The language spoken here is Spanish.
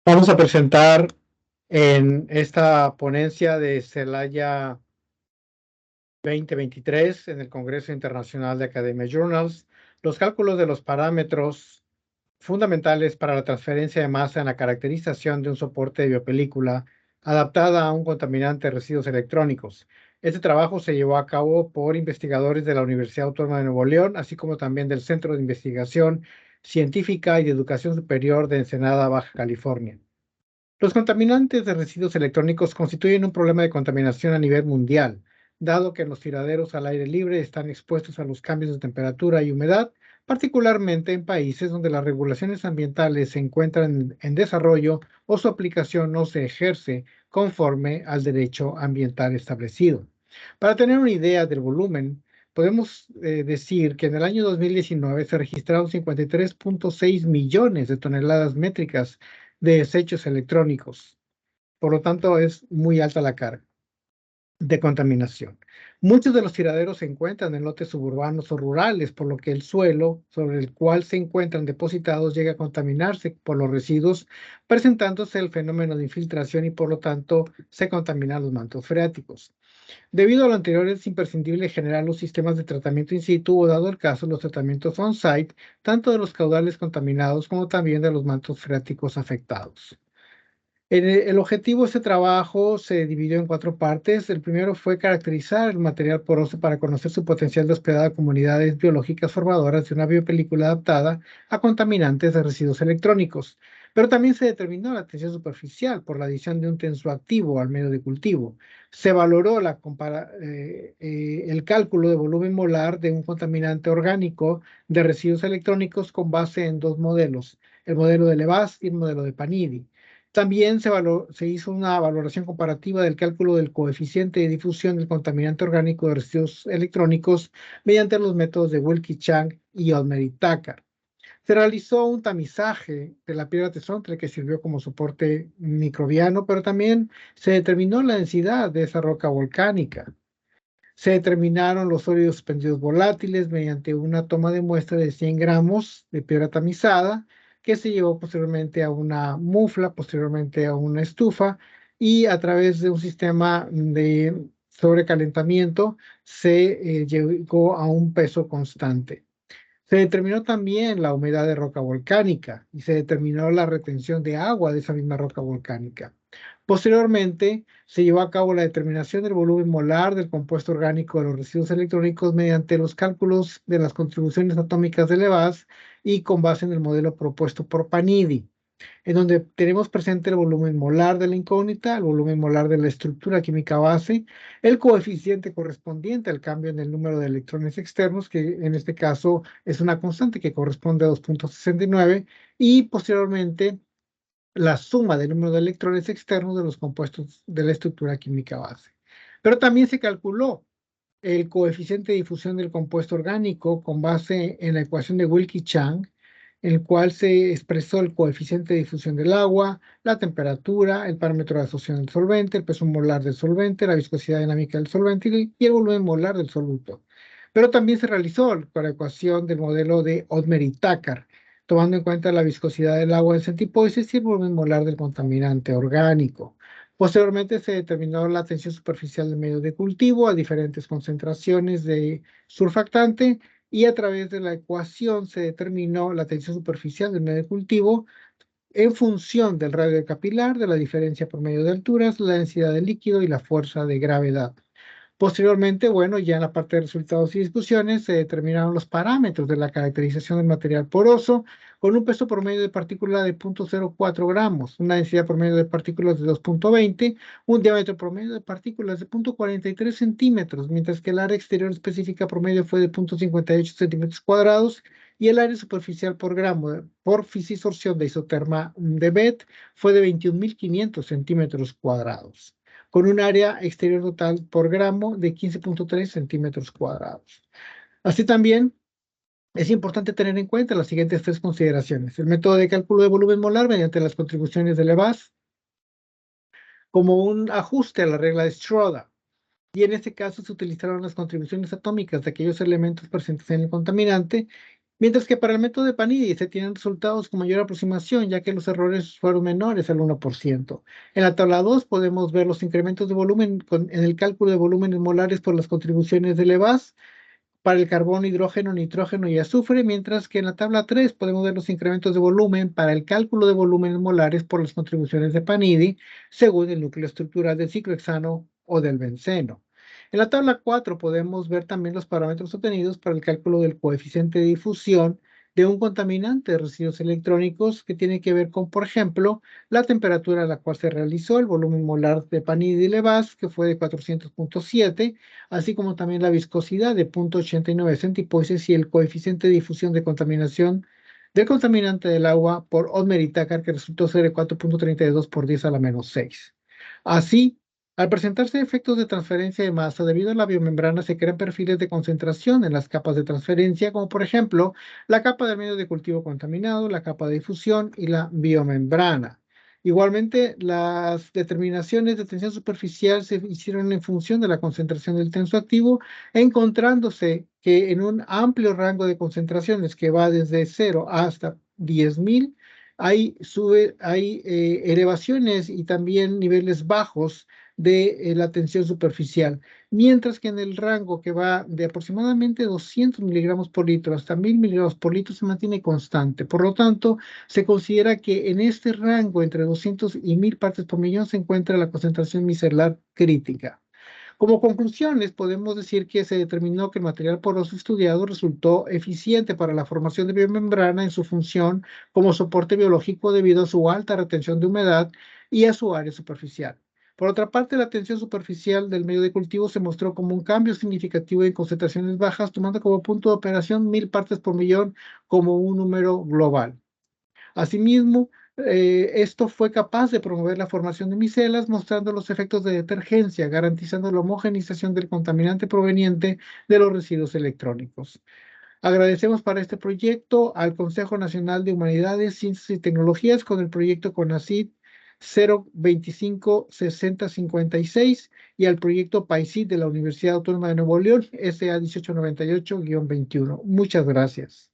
Vamos a presentar en esta ponencia de Celaya 2023 en el Congreso Internacional de Academia Journals los cálculos de los parámetros fundamentales para la transferencia de masa en la caracterización de un soporte de biopelícula adaptada a un contaminante de residuos electrónicos. Este trabajo se llevó a cabo por investigadores de la Universidad Autónoma de Nuevo León, así como también del Centro de Investigación Científica y de Educación Superior de Ensenada, Baja California. Los contaminantes de residuos electrónicos constituyen un problema de contaminación a nivel mundial, dado que los tiraderos al aire libre están expuestos a los cambios de temperatura y humedad, particularmente en países donde las regulaciones ambientales se encuentran en desarrollo o su aplicación no se ejerce conforme al derecho ambiental establecido. Para tener una idea del volumen, podemos decir que en el año 2019 se registraron 53.6 millones de toneladas métricas de desechos electrónicos. Por lo tanto, es muy alta la carga de contaminación. Muchos de los tiraderos se encuentran en lotes suburbanos o rurales, por lo que el suelo sobre el cual se encuentran depositados llega a contaminarse por los residuos, presentándose el fenómeno de infiltración y por lo tanto se contaminan los mantos freáticos. Debido a lo anterior, es imprescindible generar los sistemas de tratamiento in situ o, dado el caso, los tratamientos on-site, tanto de los caudales contaminados como también de los mantos freáticos afectados. El objetivo de este trabajo se dividió en 4 partes. El primero fue caracterizar el material poroso para conocer su potencial de hospedar a comunidades biológicas formadoras de una biopelícula adaptada a contaminantes de residuos electrónicos. Pero también se determinó la tensión superficial por la adición de un tensoactivo al medio de cultivo. Se valoró el cálculo de volumen molar de un contaminante orgánico de residuos electrónicos con base en 2 modelos, el modelo de Levas y el modelo de Panidi. También se hizo una valoración comparativa del cálculo del coeficiente de difusión del contaminante orgánico de residuos electrónicos mediante los métodos de Wilkie-Chang y Olmer-Tucker. Se realizó un tamizaje de la piedra tesontle que sirvió como soporte microbiano, pero también se determinó la densidad de esa roca volcánica. Se determinaron los sólidos suspendidos volátiles mediante una toma de muestra de 100 gramos de piedra tamizada, que se llevó posteriormente a una mufla, posteriormente a una estufa, y a través de un sistema de sobrecalentamiento se llegó a un peso constante. Se determinó también la humedad de roca volcánica y se determinó la retención de agua de esa misma roca volcánica. Posteriormente, se llevó a cabo la determinación del volumen molar del compuesto orgánico de los residuos electrónicos mediante los cálculos de las contribuciones atómicas de Levas y con base en el modelo propuesto por Panidi, en donde tenemos presente el volumen molar de la incógnita, el volumen molar de la estructura química base, el coeficiente correspondiente al cambio en el número de electrones externos, que en este caso es una constante que corresponde a 2.69, y posteriormente la suma del número de electrones externos de los compuestos de la estructura química base. Pero también se calculó el coeficiente de difusión del compuesto orgánico con base en la ecuación de Wilkie-Chang, en el cual se expresó el coeficiente de difusión del agua, la temperatura, el parámetro de absorción del solvente, el peso molar del solvente, la viscosidad dinámica del solvente y el volumen molar del soluto. Pero también se realizó la ecuación del modelo de Odmer-Tucker, tomando en cuenta la viscosidad del agua en centipoises y el volumen molar del contaminante orgánico. Posteriormente se determinó la tensión superficial del medio de cultivo a diferentes concentraciones de surfactante y a través de la ecuación se determinó la tensión superficial del medio de cultivo en función del radio capilar, de la diferencia por medio de alturas, la densidad del líquido y la fuerza de gravedad. Posteriormente, bueno, ya en la parte de resultados y discusiones se determinaron los parámetros de la caracterización del material poroso con un peso promedio de partícula de 0.04 gramos, una densidad promedio de partículas de 2.20, un diámetro promedio de partículas de 0.43 centímetros, mientras que el área exterior específica promedio fue de 0.58 centímetros cuadrados y el área superficial por gramo por fisisorción de isoterma de BET fue de 21.500 centímetros cuadrados, con un área exterior total por gramo de 15.3 centímetros cuadrados. Así también es importante tener en cuenta las siguientes 3 consideraciones. El método de cálculo de volumen molar mediante las contribuciones de Levas como un ajuste a la regla de Schroeder. Y en este caso se utilizaron las contribuciones atómicas de aquellos elementos presentes en el contaminante Mientras que para el método de Panini se tienen resultados con mayor aproximación, ya que los errores fueron menores al 1%. En la tabla 2 podemos ver los incrementos de volumen en el cálculo de volúmenes molares por las contribuciones de Levas para el carbón, hidrógeno, nitrógeno y azufre, mientras que en la tabla 3 podemos ver los incrementos de volumen para el cálculo de volúmenes molares por las contribuciones de Panini, según el núcleo estructural del ciclohexano o del benceno. En la tabla 4 podemos ver también los parámetros obtenidos para el cálculo del coeficiente de difusión de un contaminante de residuos electrónicos que tiene que ver con, por ejemplo, la temperatura a la cual se realizó, el volumen molar de Panini y Levas, que fue de 400.7, así como también la viscosidad de 0.89 centipoises y el coeficiente de difusión de contaminación del contaminante del agua por Otmer y Takar, que resultó ser de 4.32 por 10 a la menos 6. Así, al presentarse efectos de transferencia de masa debido a la biomembrana, se crean perfiles de concentración en las capas de transferencia, como por ejemplo la capa del medio de cultivo contaminado, la capa de difusión y la biomembrana. Igualmente, las determinaciones de tensión superficial se hicieron en función de la concentración del tensoactivo, encontrándose que en un amplio rango de concentraciones que va desde 0 hasta 10.000, hay elevaciones y también niveles bajos de la tensión superficial, mientras que en el rango que va de aproximadamente 200 miligramos por litro hasta 1000 miligramos por litro se mantiene constante. Por lo tanto, se considera que en este rango entre 200 y 1000 partes por millón se encuentra la concentración micelar crítica. Como conclusiones, podemos decir que se determinó que el material poroso estudiado resultó eficiente para la formación de biomembrana en su función como soporte biológico debido a su alta retención de humedad y a su área superficial. Por otra parte, la tensión superficial del medio de cultivo se mostró como un cambio significativo en concentraciones bajas, tomando como punto de operación 1000 partes por millón como un número global. Asimismo, esto fue capaz de promover la formación de micelas, mostrando los efectos de detergencia, garantizando la homogenización del contaminante proveniente de los residuos electrónicos. Agradecemos para este proyecto al Consejo Nacional de Humanidades, Ciencias y Tecnologías con el proyecto CONACYT 0256056 y al proyecto PAICIT de la Universidad Autónoma de Nuevo León, SA 1898-21. Muchas gracias.